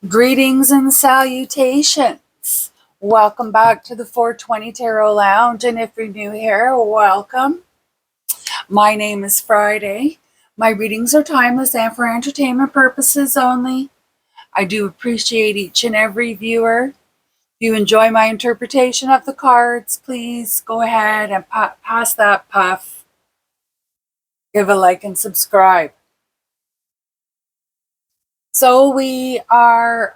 Greetings and salutations. Welcome back to the 420 Tarot Lounge. And if you're new here, welcome. My name is Friday. My readings are timeless and for entertainment purposes only. I do appreciate each and every viewer. If you enjoy my interpretation of the cards, please go ahead and pass that puff. Give a like and subscribe. So we are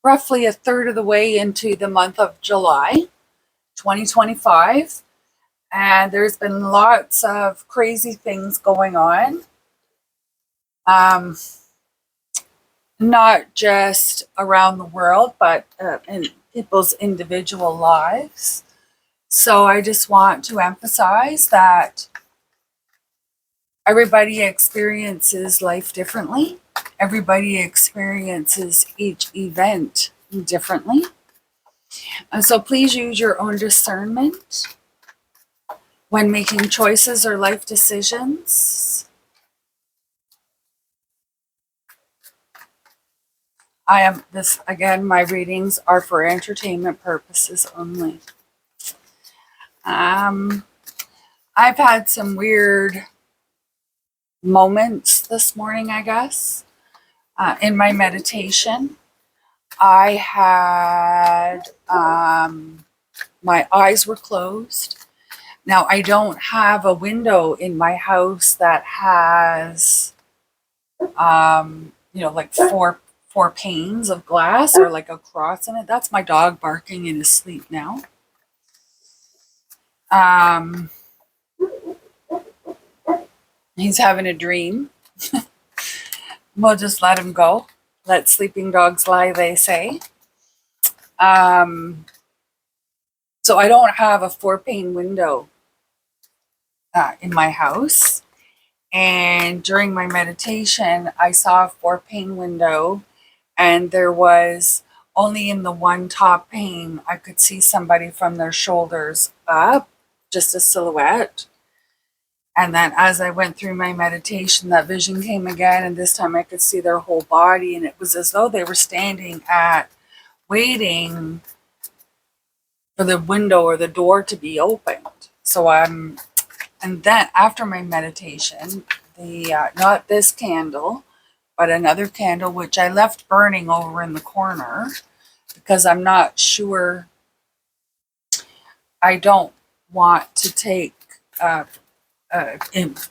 roughly a third of the way into the month of July 2025, and there's been lots of crazy things going on, not just around the world, but in people's individual lives. So I just want to emphasize that everybody experiences life differently. Everybody experiences each event differently. And so please use your own discernment when making choices or life decisions. My readings are for entertainment purposes only. I've had some weird moments this morning, I guess. In my meditation, I had, my eyes were closed. Now, I don't have a window in my house that has, like four panes of glass or like a cross in it. That's my dog barking in his sleep now. He's having a dream. We'll just let him go. Let sleeping dogs lie, they say. So I don't have a 4-pane window in my house. And during my meditation, I saw a 4-pane window, and there was only in the one top pane, I could see somebody from their shoulders up, just a silhouette. And then as I went through my meditation, that vision came again, and this time I could see their whole body, and it was as though they were standing waiting for the window or the door to be opened. And then after my meditation, not this candle, but another candle, which I left burning over in the corner because I'm not sure. I don't want to take,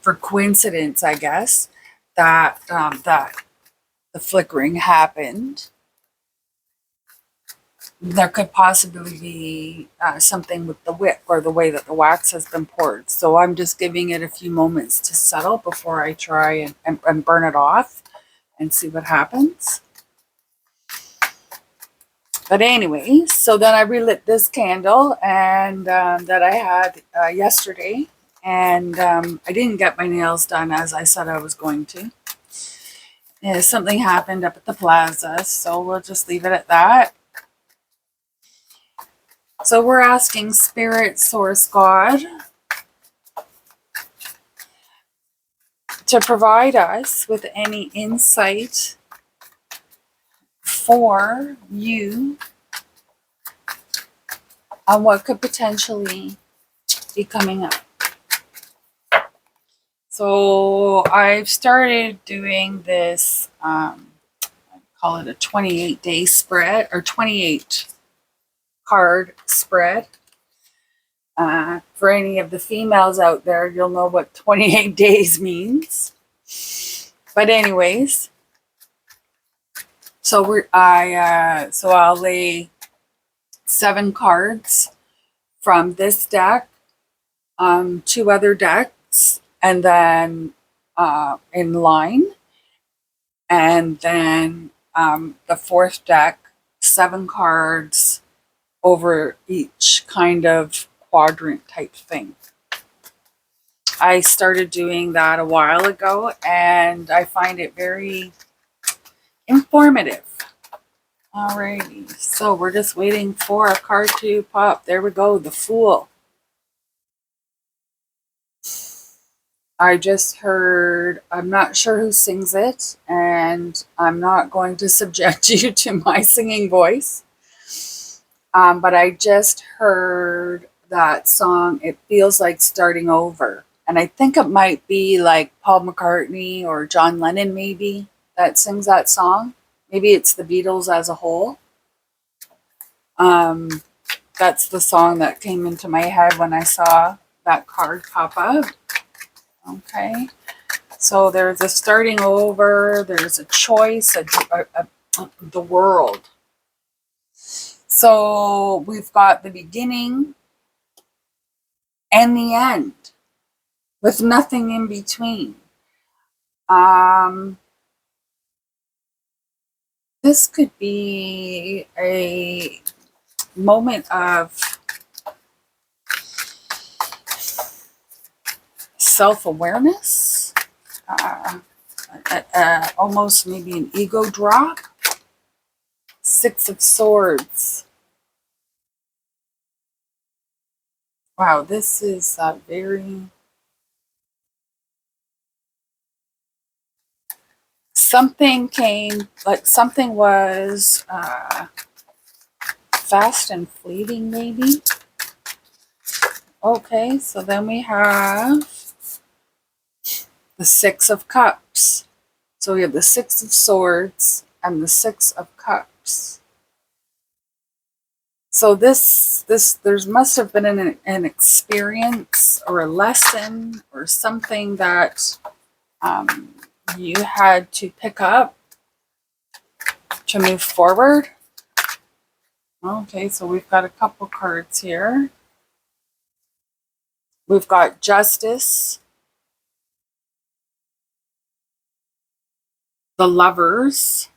for coincidence, I guess, that the flickering happened. There could possibly be something with the wick or the way that the wax has been poured. So I'm just giving it a few moments to settle before I try and burn it off and see what happens. But anyway, so then I relit this candle and that I had yesterday. And I didn't get my nails done as I said I was going to. Something happened up at the plaza, so we'll just leave it at that. So we're asking Spirit, Source, God to provide us with any insight for you on what could potentially be coming up. So I've started doing this, I call it a 28-day spread or 28 card spread. For any of the females out there, you'll know what 28 days means. But anyways, so I'll lay 7 cards from this deck, 2 other decks, and then in line, and then the 4th deck, 7 cards over each kind of quadrant type thing. I started doing that a while ago, and I find it very informative. Alrighty, so we're just waiting for a card to pop. There we go, the Fool. I just heard, I'm not sure who sings it, and and I'm not going to subject you to my singing voice. But I just heard that song, It Feels Like Starting Over. And I think it might be like Paul McCartney or John Lennon, maybe, that sings that song. Maybe it's the Beatles as a whole. Um, that's the song that came into my head when I saw that card pop up. Okay. So there's a starting over, there's a choice, the world. So we've got the beginning and the end with nothing in between. This could be a moment of self-awareness, almost maybe an ego drop. Six of Swords. Wow, this is very... Something came, like something was fast and fleeting, maybe. Okay, so then we have the Six of Cups. So we have the Six of Swords and the Six of Cups. So there must have been an experience or a lesson or something that you had to pick up to move forward. Okay, so we've got a couple cards here. We've got Justice, the Lovers,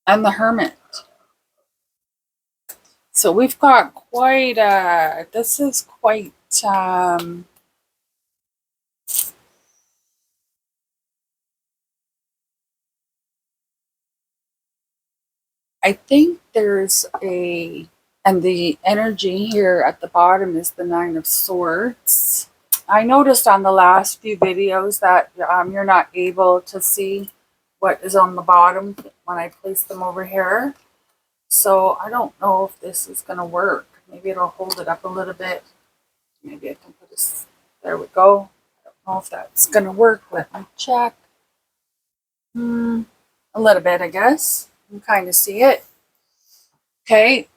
and the Hermit. So we've got quite a... This is quite... I think there's a... And the energy here at the bottom is the Nine of Swords. I noticed on the last few videos that you're not able to see what is on the bottom when I place them over here. So I don't know if this is going to work. Maybe it'll hold it up a little bit. Maybe I can put this... There we go. I don't know if that's going to work. Let me check. A little bit, I guess. You can kind of see it. Okay.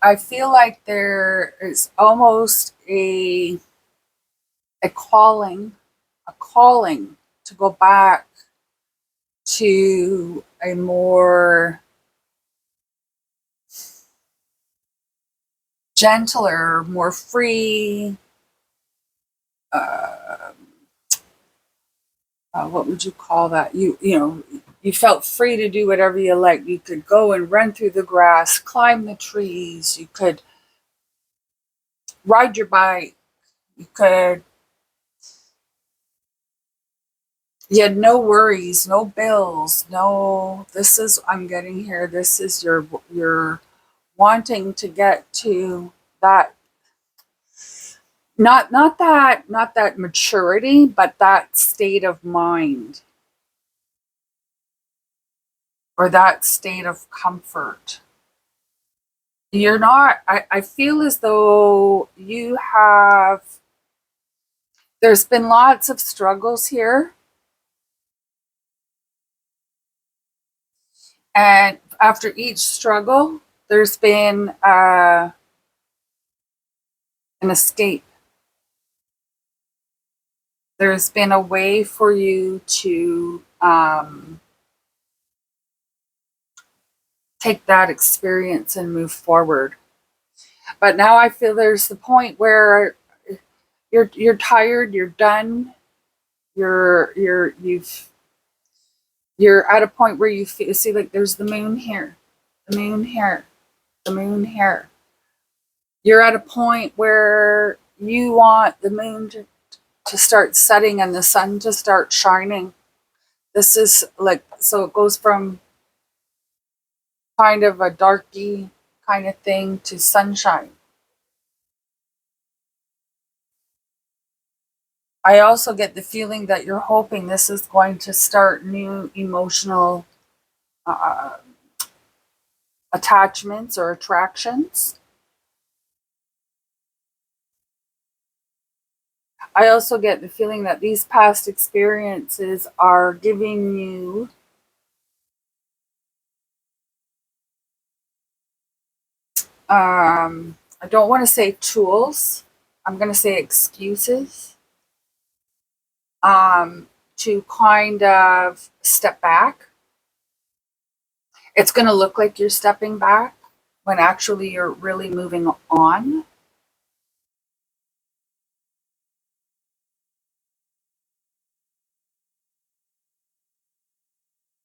I feel like there is almost a calling to go back to a more gentler, more free, what would you call that? You know, you felt free to do whatever you like. You could go and run through the grass, climb the trees. You could ride your bike. You had no worries, no bills, no, this is, I'm getting here, this is your wanting to get to that, not that maturity, but that state of mind or that state of comfort. You're not, I feel as though there's been lots of struggles here. And after each struggle, there's been an escape. There's been a way for you to take that experience and move forward. But now I feel there's the point where you're tired, you're done, you're at a point where you see like there's the moon here, the moon here, the moon here. You're at a point where you want the moon to start setting and the sun to start shining. This is like, so it goes from kind of a darky kind of thing to sunshine. I also get the feeling that you're hoping this is going to start new emotional uh, attachments or attractions. I also get the feeling that these past experiences are giving you I don't want to say tools, I'm going to say excuses to kind of step back. It's going to look like you're stepping back when actually you're really moving on.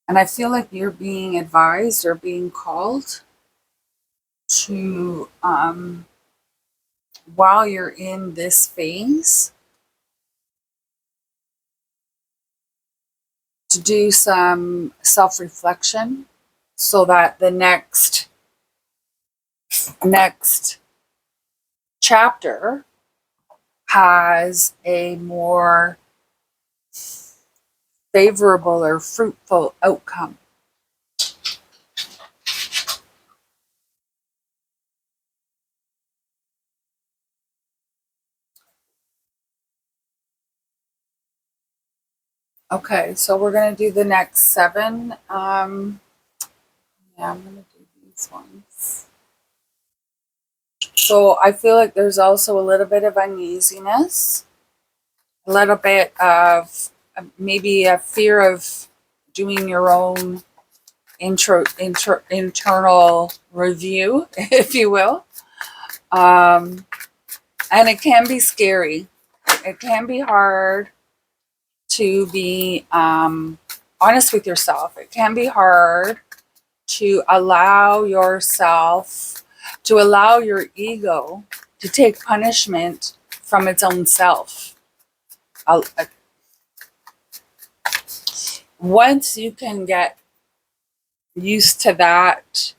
And I feel like you're being advised or being called to, while you're in this phase, to do some self reflection so that the next chapter has a more favorable or fruitful outcome. Okay, so we're going to do the next 7. Yeah, I'm going to do these ones. So I feel like there's also a little bit of uneasiness, a little bit of maybe a fear of doing your own internal review, if you will. And it can be scary. It can be hard to be honest with yourself. It can be hard to allow yourself, to allow your ego to take punishment from its own self. Once you can get used to that,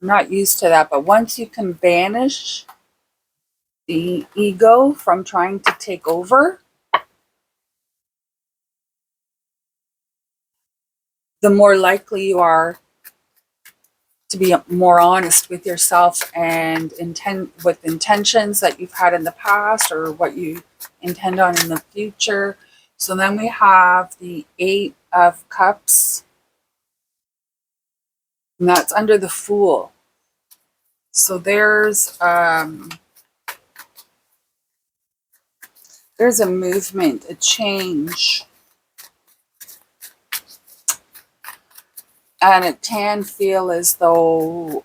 not used to that, but once you can banish the ego from trying to take over, the more likely you are to be more honest with yourself and intend with intentions that you've had in the past or what you intend on in the future. So then we have the 8 of Cups, and that's under the Fool. So there's a movement, a change, and it can feel as though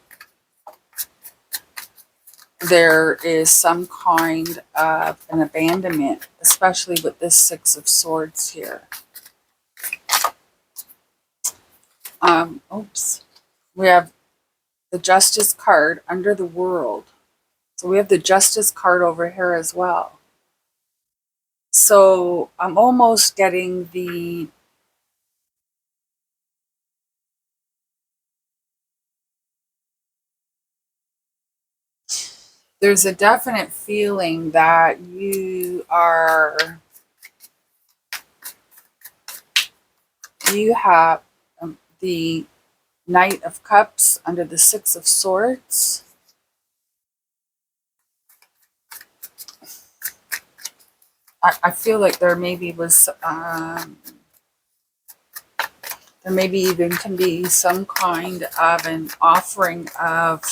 there is some kind of an abandonment, especially with this 6 of Swords here. Oops. We have the Justice card under the World. So we have the Justice card over here as well. So I'm almost getting there's a definite feeling that you have the Knight of Cups under the 6 of Swords. I feel like there maybe was, there maybe even can be some kind of an offering of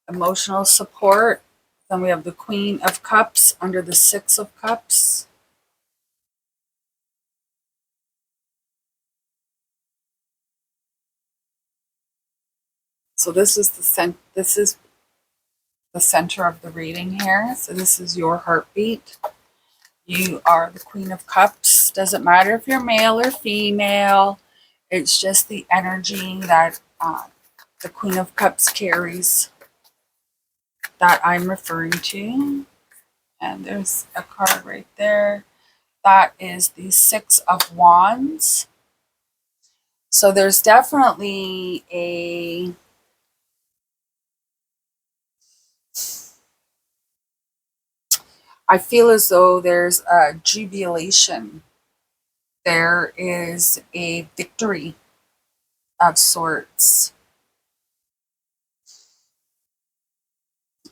emotional support. Then we have the Queen of Cups under the 6 of Cups. So this is the center of the reading here. So this is your heartbeat. You are the Queen of Cups. Doesn't matter if you're male or female. It's just the energy that the Queen of Cups carries that I'm referring to. And there's a card right there. That is the 6 of Wands. So there's definitely a I feel as though there's a jubilation. There is a victory of sorts,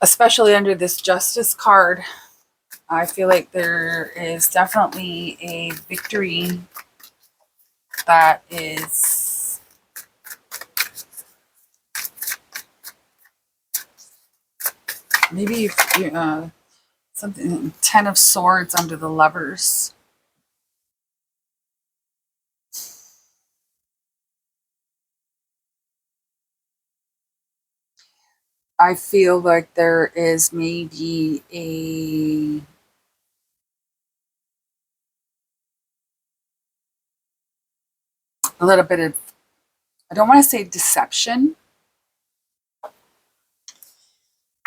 especially under this justice card. I feel like there is definitely a victory that is maybe something 10 of swords under the lovers. I feel like there is maybe a little bit of, I don't want to say deception.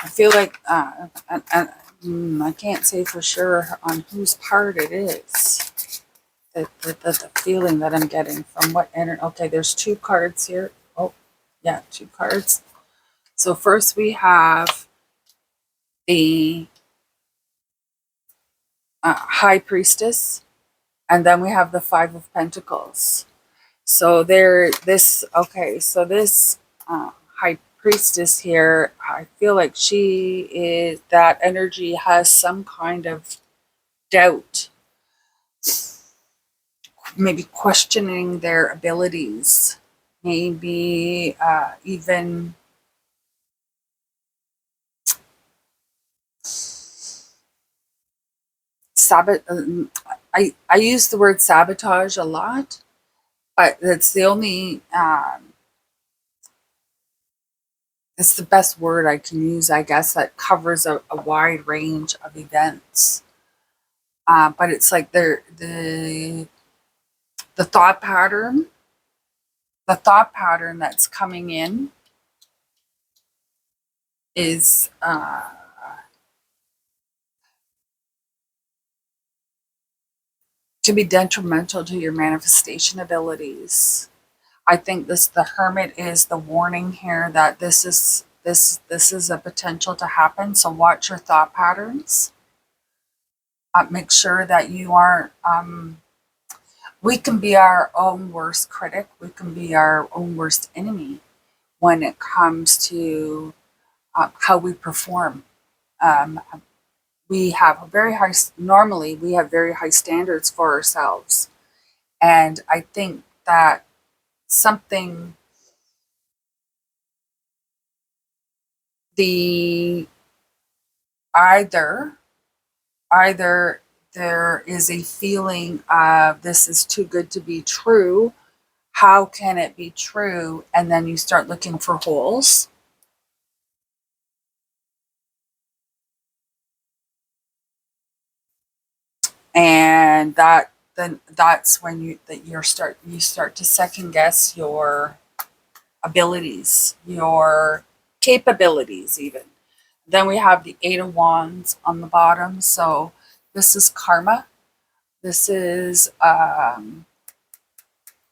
I feel like I can't say for sure on whose part it is. The feeling that I'm getting from what energy. Okay, there's two cards here. Oh, yeah, two cards. So first we have the High Priestess, and then we have the Five of Pentacles. So this High Priestess here, I feel like that energy has some kind of doubt, maybe questioning their abilities, maybe even I use the word sabotage a lot, but that's the only it's the best word I can use, I guess, that covers a wide range of events. But it's like the thought pattern, the thought pattern that's coming in is to be detrimental to your manifestation abilities. I think the Hermit is the warning here that this is a potential to happen. So watch your thought patterns. Make sure that you aren't. We can be our own worst critic. We can be our own worst enemy when it comes to how we perform. Um, we have a very high. Normally, we have very high standards for ourselves, and I think that something the either either there is a feeling of this is too good to be true. How can it be true? And then you start looking for holes. And that's when you start to second guess your abilities, your capabilities even. Then we have the Eight of Wands on the bottom. So this is karma. This is you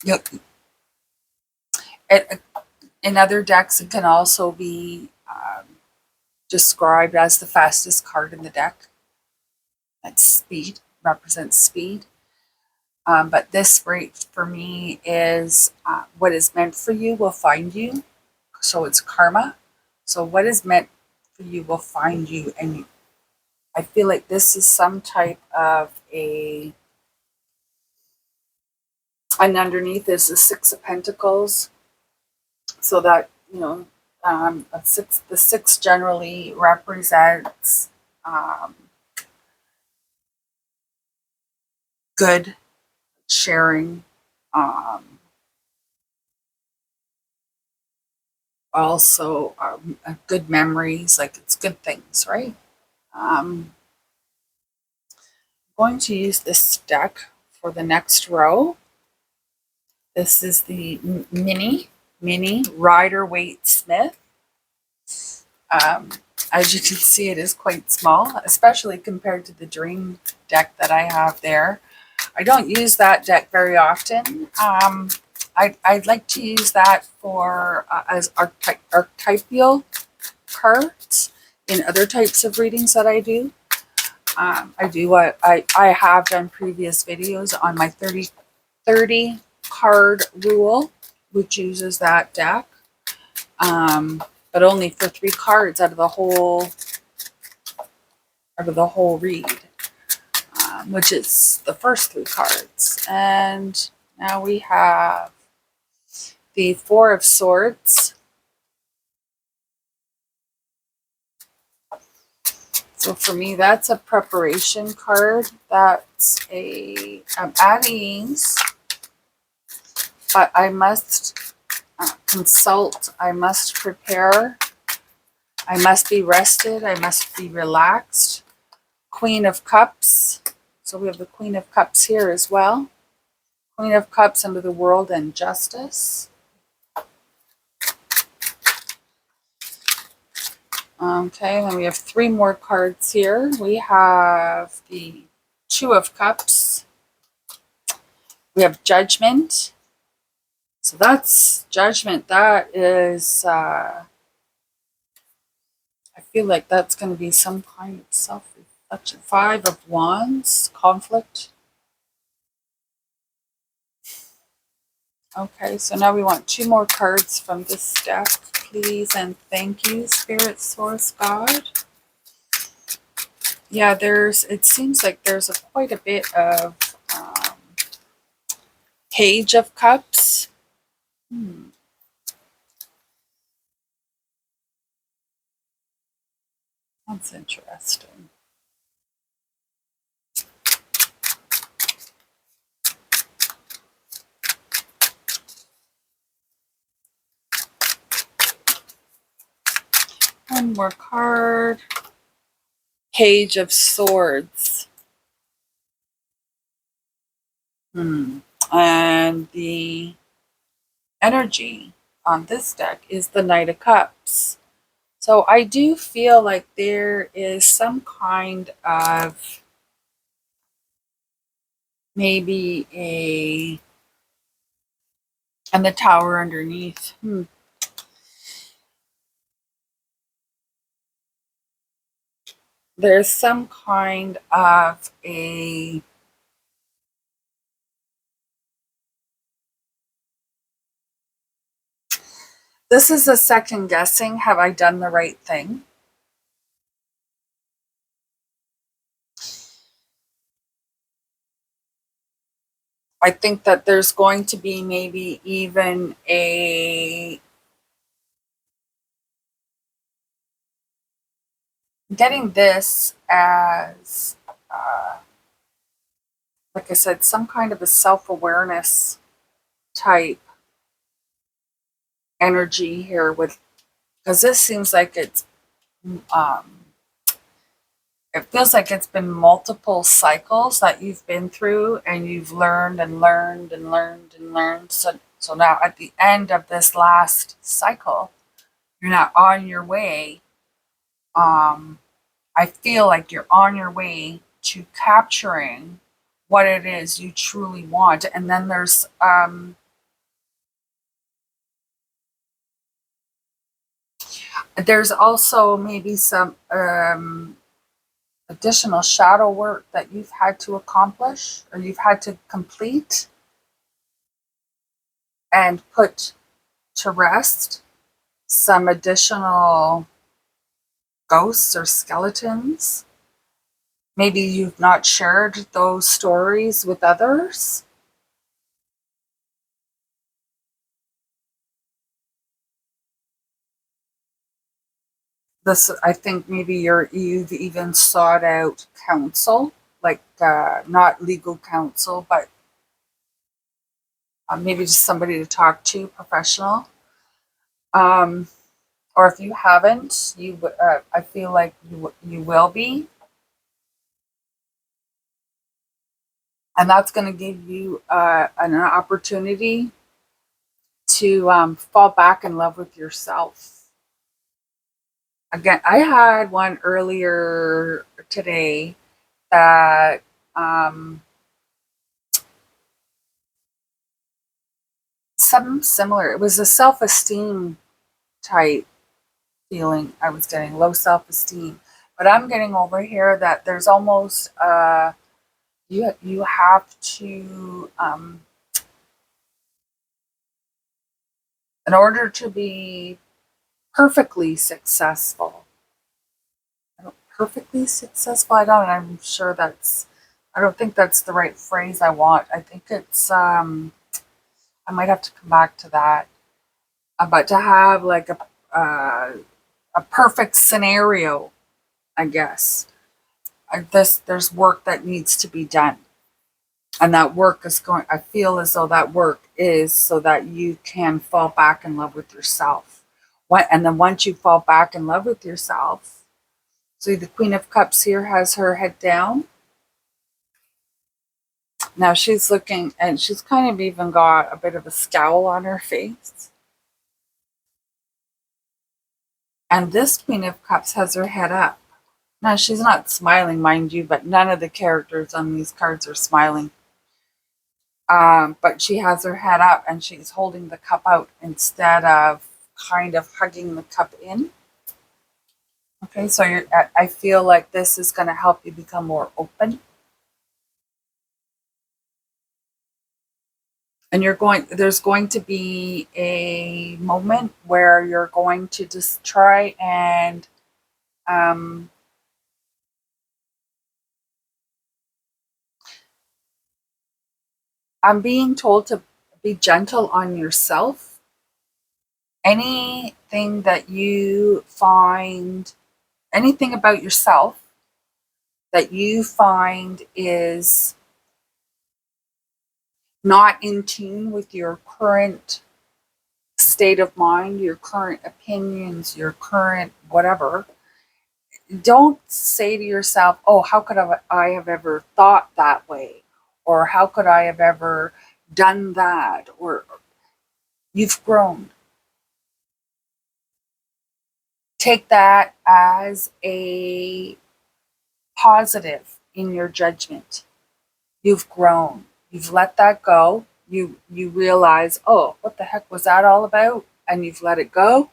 know, it, in other decks, it can also be described as the fastest card in the deck. That's speed, represents speed. But this rate for me is what is meant for you will find you. So it's karma. So what is meant for you will find you. And I feel like this is some type of and underneath is the Six of Pentacles. So that, the six generally represents good sharing, also good memories, like it's good things, right? I'm going to use this deck for the next row. This is the mini Rider Waite Smith. Um, as you can see, it is quite small, especially compared to the Dream deck that I have there. I don't use that deck very often. I'd like to use that for as archetypal cards in other types of readings that I do. I do what I have done previous videos on my 30 card rule, which uses that deck, but only for 3 cards out of the whole read, which is the first 3 cards. And now we have the 4 of Swords. So for me, that's a preparation card. That's I'm at ease, but I must consult. I must prepare. I must be rested. I must be relaxed. Queen of Cups. So we have the Queen of Cups here as well. Queen of Cups under the World and Justice. Okay, then we have 3 more cards here. We have the 2 of Cups. We have Judgment. So that's Judgment. That is, I feel like that's going to be some kind of self-reflection. 5 of Wands, conflict. Okay, so now we want 2 more cards from this deck, please, and thank you, Spirit, Source, God. Yeah, it seems like there's quite a bit of Page of Cups. That's interesting. One more card. Page of Swords. And the energy on this deck is the Knight of Cups. So I do feel like there is some kind of maybe and the Tower underneath. There's some kind of this is a second guessing. Have I done the right thing? I think that there's going to be maybe even getting this as, like I said, some kind of a self-awareness type energy here because this seems like um, it feels like it's been multiple cycles that you've been through and you've learned and learned and learned and learned. So now at the end of this last cycle, you're not on your way. I feel like you're on your way to capturing what it is you truly want. And then there's also maybe some additional shadow work that you've had to accomplish or you've had to complete and put to rest some additional ghosts or skeletons. Maybe you've not shared those stories with others. This, I think maybe you've even sought out counsel, like not legal counsel, but maybe just somebody to talk to, professional. Or if you haven't, I feel like you will be, and that's going to give you an opportunity to fall back in love with yourself. Again, I had one earlier today that something similar. It was a self-esteem type feeling I was getting, low self-esteem. But I'm getting over here that there's almost you have to in order to be perfectly successful. Perfectly successful. I'm sure that's. I don't think that's the right phrase I want. I think it's. I might have to come back to that. But to have like a perfect scenario, I guess. There's work that needs to be done, and that work is going. I feel as though that work is so that you can fall back in love with yourself. And then once you fall back in love with yourself, see the Queen of Cups here has her head down. Now she's looking, and she's kind of even got a bit of a scowl on her face. And this Queen of Cups has her head up. Now she's not smiling, mind you, but none of the characters on these cards are smiling. But she has her head up and she's holding the cup out instead of kind of hugging the cup in. Okay, so I feel like this is going to help you become more open. And there's going to be a moment where you're going to just try and I'm being told to be gentle on yourself. Anything that you find, anything about yourself that you find is not in tune with your current state of mind, your current opinions, your current whatever, don't say to yourself, oh, how could I have ever thought that way? Or how could I have ever done that? Or you've grown. Take that as a positive in your judgment. You've grown. You've let that go. You realize, oh, what the heck was that all about? And you've let it go.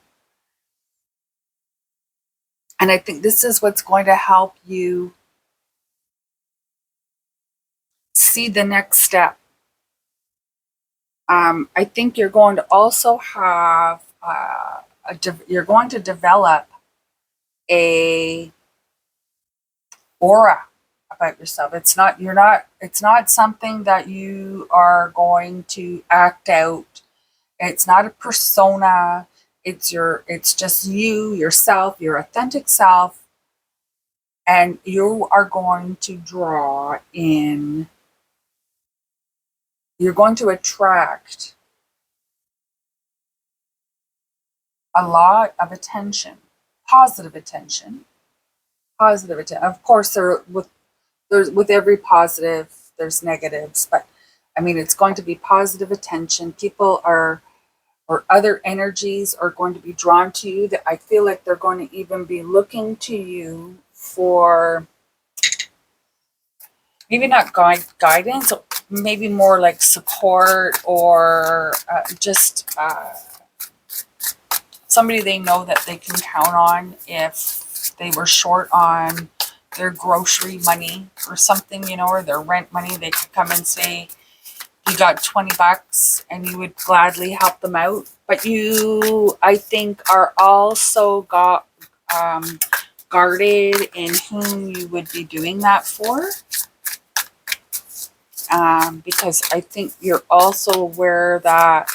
And I think this is what's going to help you see the next step. I think you're going to also have you're going to develop a aura about yourself. It's not something that you are going to act out. It's not a persona. It's just you, yourself, your authentic self, and you are going to draw in, you're going to attract a lot of attention, positive attention, positive attention. Of course, there's with every positive, there's negatives, but I mean, it's going to be positive attention. People are, or other energies are going to be drawn to you. That I feel like they're going to even be looking to you for maybe not guidance, maybe more like support or just somebody they know that they can count on if they were short on their grocery money or something, or their rent money. They could come and say, you got $20 and you would gladly help them out. But you, I think, are also guarded in whom you would be doing that for. Because I think you're also aware that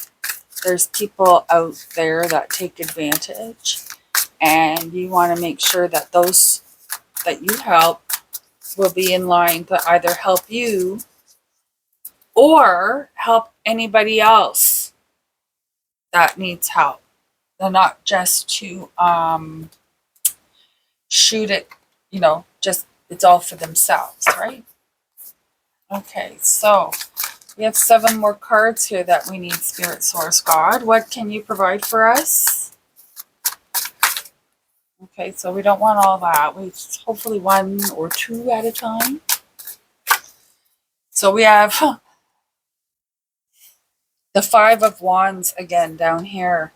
there's people out there that take advantage, and you want to make sure that those that you help will be in line to either help you or help anybody else that needs help. They're not just to shoot it, just it's all for themselves, right? Okay, so we have 7 more cards here that we need. Spirit, Source, God, what can you provide for us? Okay, so we don't want all that. We hopefully 1 or 2 at a time. So we have The Five of Wands again down here.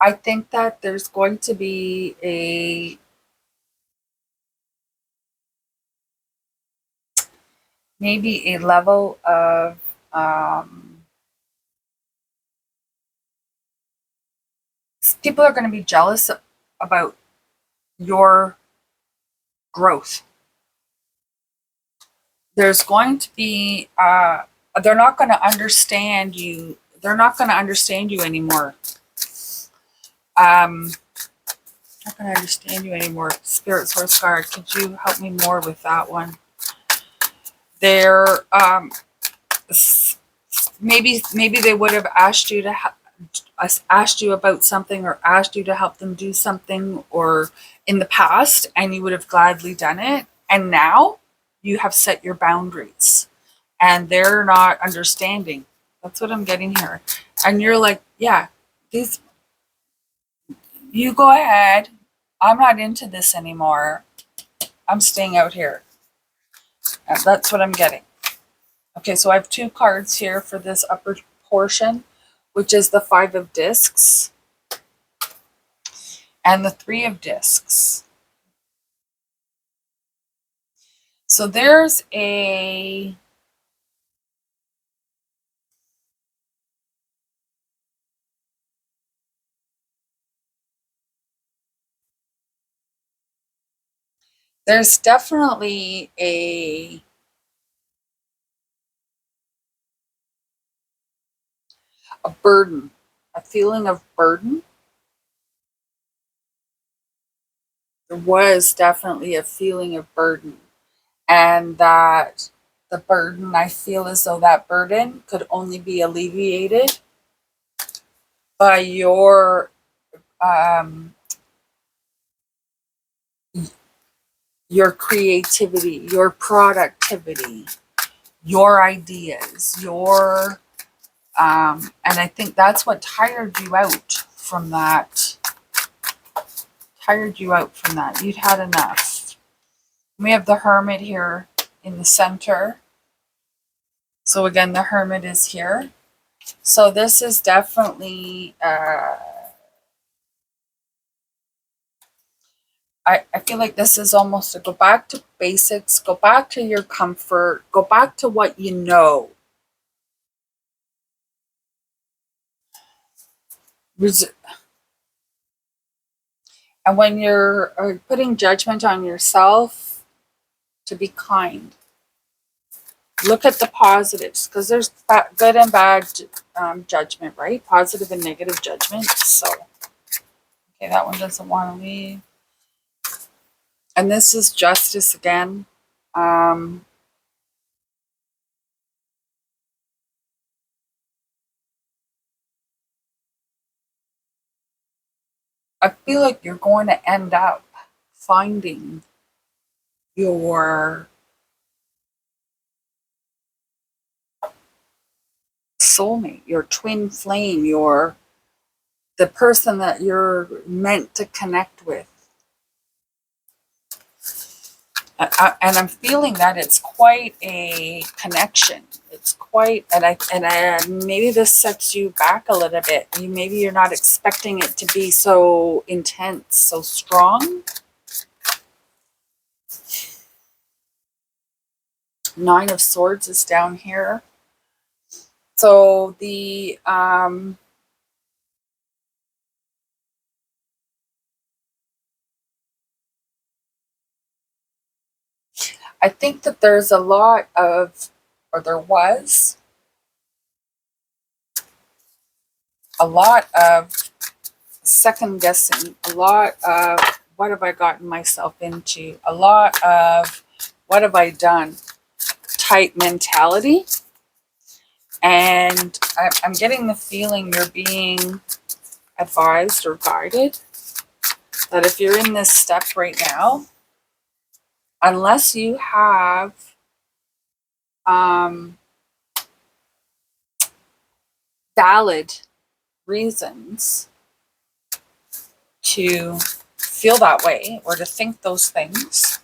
I think that there's going to be maybe a level of people are going to be jealous about your growth. There's going to be they're not going to understand you. They're not going to understand you anymore. Not going to understand you anymore. Spirit Source Guard, could you help me more with that one? They're maybe they would have asked you to asked you about something, or asked you to help them do something, or in the past, and you would have gladly done it, and now you have set your boundaries and they're not understanding. That's what I'm getting here. And you're like, yeah, these, you go ahead, I'm not into this anymore, I'm staying out here. And that's what I'm getting. Okay, so I have two cards here for this upper portion, which is the Five of Discs and the Three of Discs. So there's definitely a burden, a feeling of burden. There was definitely a feeling of burden, and that the burden, I feel as though that burden could only be alleviated by um, your creativity, your productivity, your ideas, and I think that's what tired you out from that. Tired you out from that. You'd had enough. We have the Hermit here in the center. So again, the Hermit is here. So this is definitely, I feel like this is almost a go back to basics, go back to your comfort, go back to what you know. And when you're putting judgment on yourself, to be kind. Look at the positives, because there's good and bad judgment, right? Positive and negative judgment. So, okay, that one doesn't want to leave. And this is Justice again. I feel like you're going to end up finding your soulmate, your twin flame, the person that you're meant to connect with. And I'm feeling that it's quite a connection. It's quite, and I maybe this sets you back a little bit. Maybe you're not expecting it to be so intense, so strong. Nine of Swords is down here. So I think that there's a lot of, or there was a lot of second guessing, a lot of what have I gotten myself into, a lot of what have I done type mentality. And I'm getting the feeling you're being advised or guided that if you're in this step right now, unless you have valid reasons to feel that way or to think those things,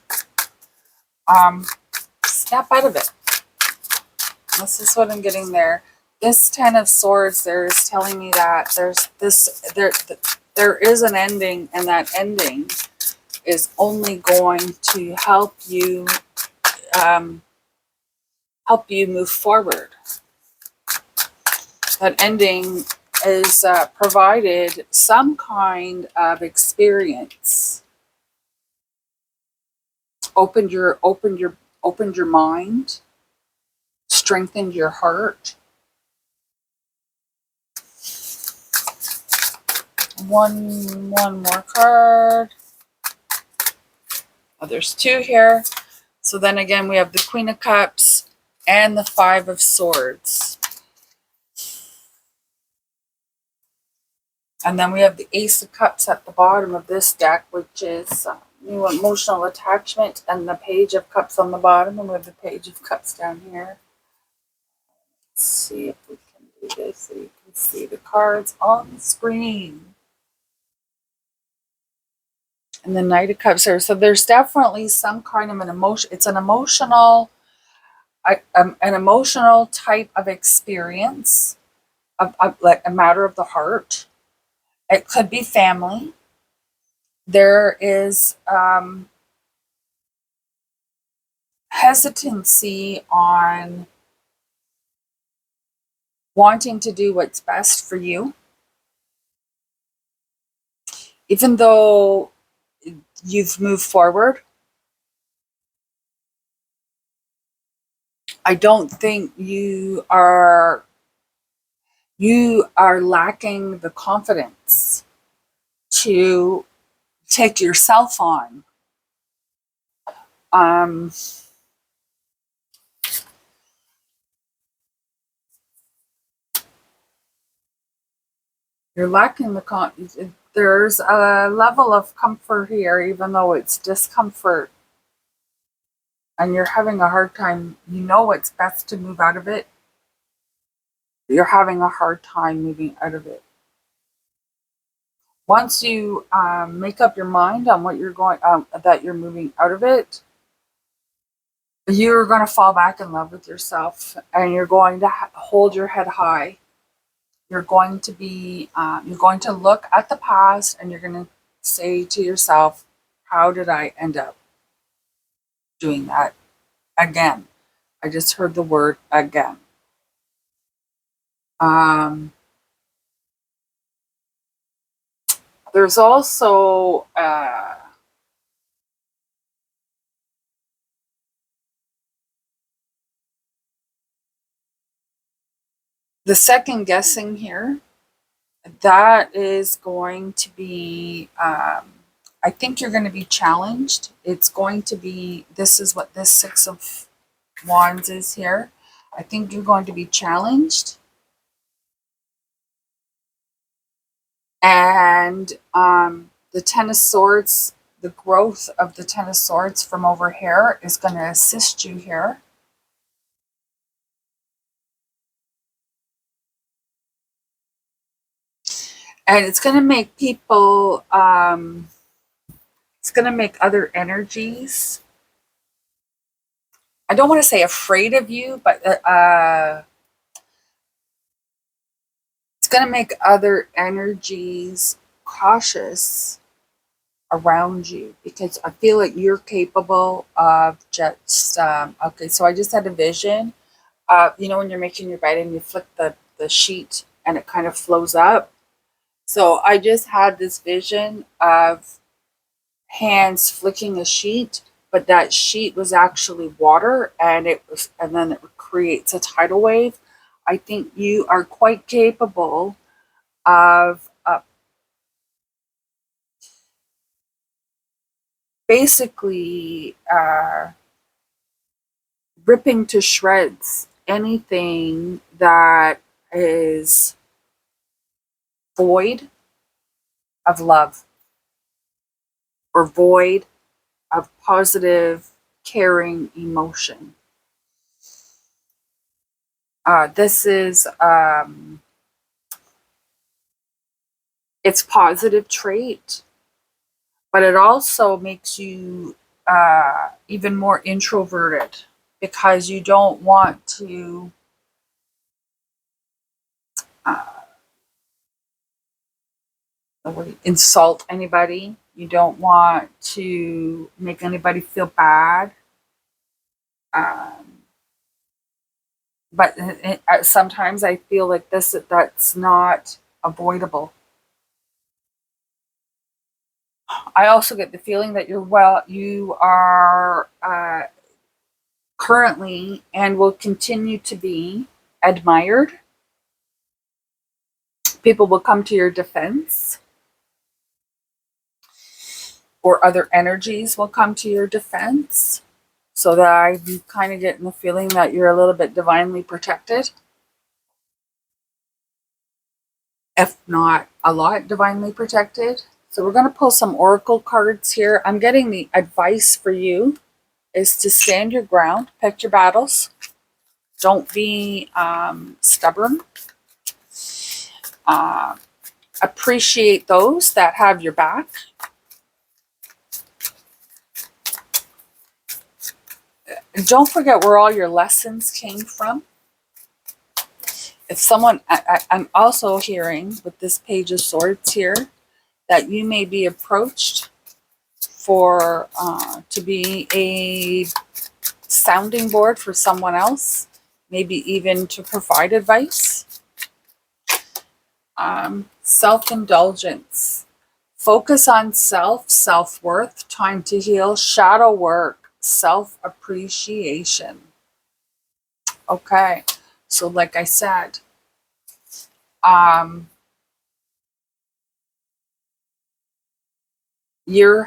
snap out of it. This is what I'm getting there. This Ten of Swords there is telling me that there is an ending, and that ending is only going to help you move forward. That ending is provided some kind of experience. Opened your mind, strengthened your heart. One more card. Oh, there's two here. So then again, we have the Queen of Cups and the Five of Swords. And then we have the Ace of Cups at the bottom of this deck, which is new emotional attachment, and the Page of Cups on the bottom, and we have the Page of Cups down here. Let's see if we can do this so you can see the cards on the screen. And the Knight of Cups here. So there's definitely some kind of an emotion. It's an emotional type of experience, like a matter of the heart. It could be family. There is hesitancy on wanting to do what's best for you, even though you've moved forward. I don't think you are lacking the confidence to take yourself on. You're lacking there's a level of comfort here, even though it's discomfort, and you're having a hard time. You know it's best to move out of it. You're having a hard time moving out of it. Once you make up your mind on what you're going, that you're moving out of it, you're going to fall back in love with yourself, and you're going to hold your head high. You're going to look at the past, and you're going to say to yourself, how did I end up doing that again? I just heard the word again. There's also the second guessing here. That is going to be, I think you're going to be challenged. It's going to be, this is what this Six of Wands is here. I think you're going to be challenged. And the Ten of Swords, the growth of the Ten of Swords from over here is going to assist you here. And it's going to make people, it's going to make other energies, I don't want to say afraid of you, but it's going to make other energies cautious around you, because I feel like you're capable of just, okay, so I just had a vision. You know, when you're making your bed and you flick the sheet and it kind of flows up. So I just had this vision of hands flicking a sheet, but that sheet was actually water, and then it creates a tidal wave. I think you are quite capable of basically ripping to shreds anything that is void of love or void of positive, caring emotion. This is it's positive trait, but it also makes you even more introverted, because you don't want to uh, insult anybody. You don't want to make anybody feel bad. Um, but sometimes I feel like that's not avoidable. I also get the feeling that you are currently and will continue to be admired. People will come to your defense, or other energies will come to your defense. So that I'm kind of getting the feeling that you're a little bit divinely protected, if not a lot divinely protected. So we're going to pull some oracle cards here. I'm getting the advice for you is to stand your ground, pick your battles. Don't be stubborn. Uh, Appreciate those that have your back. And don't forget where all your lessons came from. If someone, I'm also hearing with this Page of Swords here that you may be approached for to be a sounding board for someone else, maybe even to provide advice. Self-indulgence. Focus on self-worth, time to heal, shadow work, self-appreciation. Okay, so like I said, you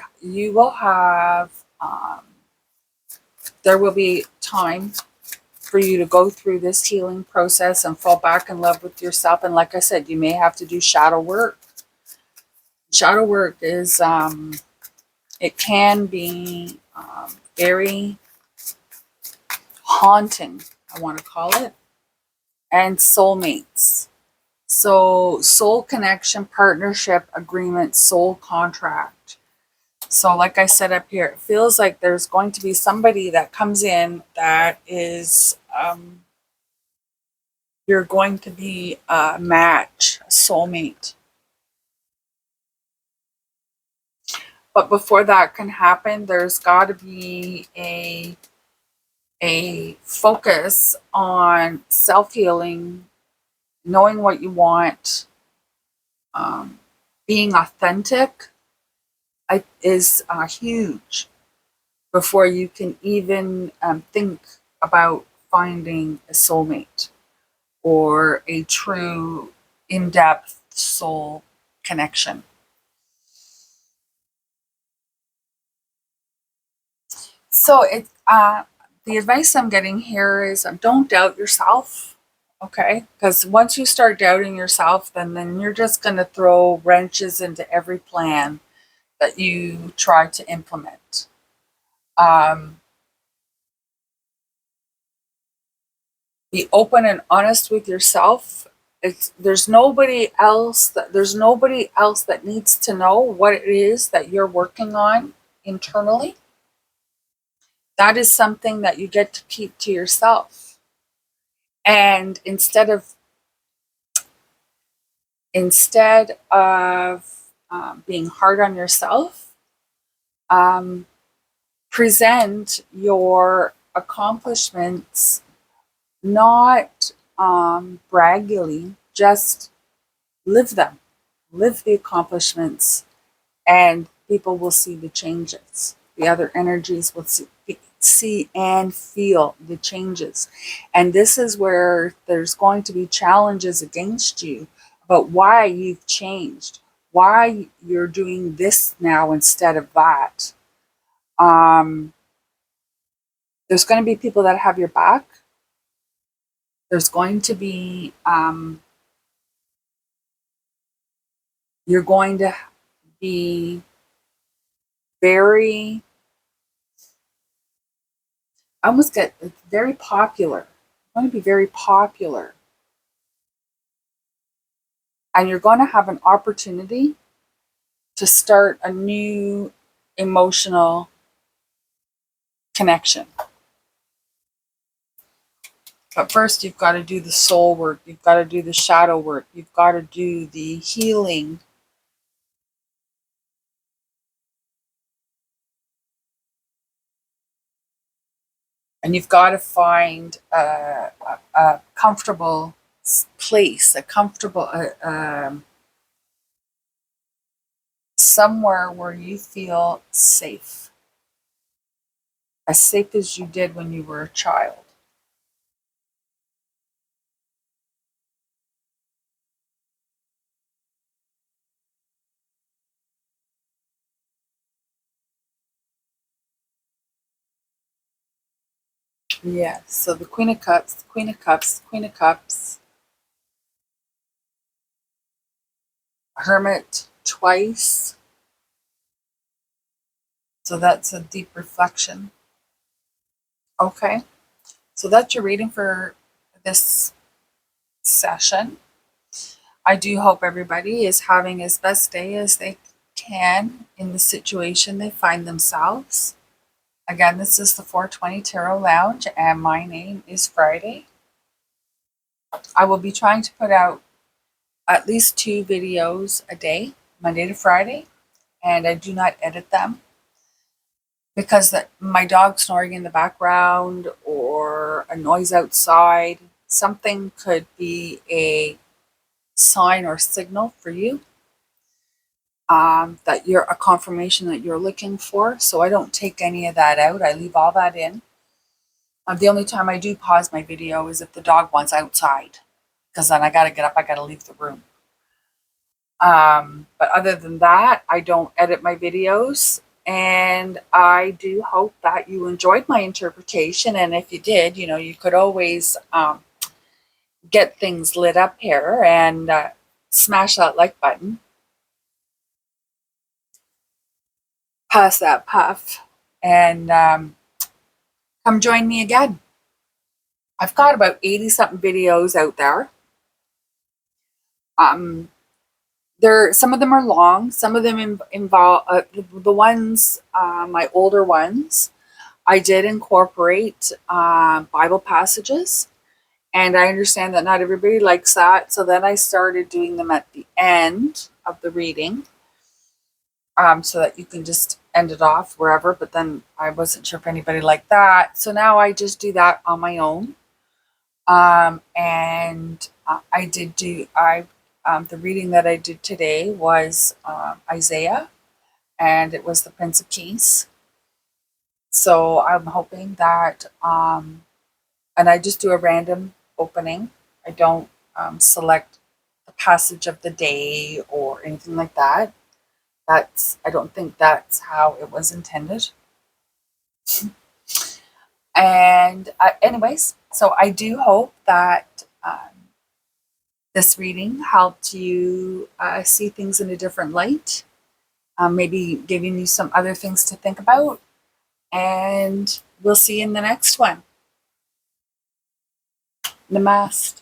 will have, there will be time for you to go through this healing process and fall back in love with yourself. And like I said, you may have to do shadow work. Shadow work is, it can be very haunting, I want to call it, and soulmates. So soul connection, partnership, agreement, soul contract. So like I said up here, it feels like there's going to be somebody that comes in that is, you're going to be a match, a soulmate. But before that can happen, there's got to be a focus on self-healing, knowing what you want, being authentic is huge before you can even think about finding a soulmate or a true in-depth soul connection. So the advice I'm getting here is don't doubt yourself, okay? Because once you start doubting yourself, then you're just going to throw wrenches into every plan that you try to implement. Be open and honest with yourself. There's nobody else that needs to know what it is that you're working on internally. That is something that you get to keep to yourself. And instead of being hard on yourself, um, present your accomplishments not braggily, just live them, live the accomplishments, and people will see the changes. The other energies will see and feel the changes. And this is where there's going to be challenges against you about why you've changed, why you're doing this now instead of that. There's going to be people that have your back. There's going to be, you're going to be very, I almost get very popular. You're going to be very popular. And you're going to have an opportunity to start a new emotional connection. But first, you've got to do the soul work. You've got to do the shadow work. You've got to do the healing. And you've got to find a comfortable place, a comfortable, somewhere where you feel safe. As safe as you did when you were a child. Yeah, so the Queen of Cups, Queen of Cups, Queen of Cups, Hermit twice. So that's a deep reflection. Okay, so that's your reading for this session. I do hope everybody is having as best day as they can in the situation they find themselves. Again, this is the 420 Tarot Lounge, and my name is Friday. I will be trying to put out at least 2 videos a day, Monday to Friday, and I do not edit them because my dog snoring in the background or a noise outside, something could be a sign or signal for you that you're a confirmation that you're looking for. So I don't take any of that out. I leave all that in. The only time I do pause my video is if the dog wants outside, because then I got to get up, I got to leave the room. But other than that, I don't edit my videos. And I do hope that you enjoyed my interpretation. And if you did, you could always get things lit up here and smash that like button. Pass that puff. And come join me again. I've got about 80 something videos out there. Some of them are long. Some of them involve the ones, my older ones. I did incorporate Bible passages, and I understand that not everybody likes that. So then I started doing them at the end of the reading, so that you can just end it off wherever. But then I wasn't sure if anybody liked that, so now I just do that on my own. And I did do the reading that I did today was Isaiah, and it was the Prince of Peace. So I'm hoping that, and I just do a random opening. I don't select the passage of the day or anything like that. I don't think that's how it was intended. And anyways, so I do hope that this reading helped you see things in a different light, maybe giving you some other things to think about. And we'll see you in the next one. Namaste.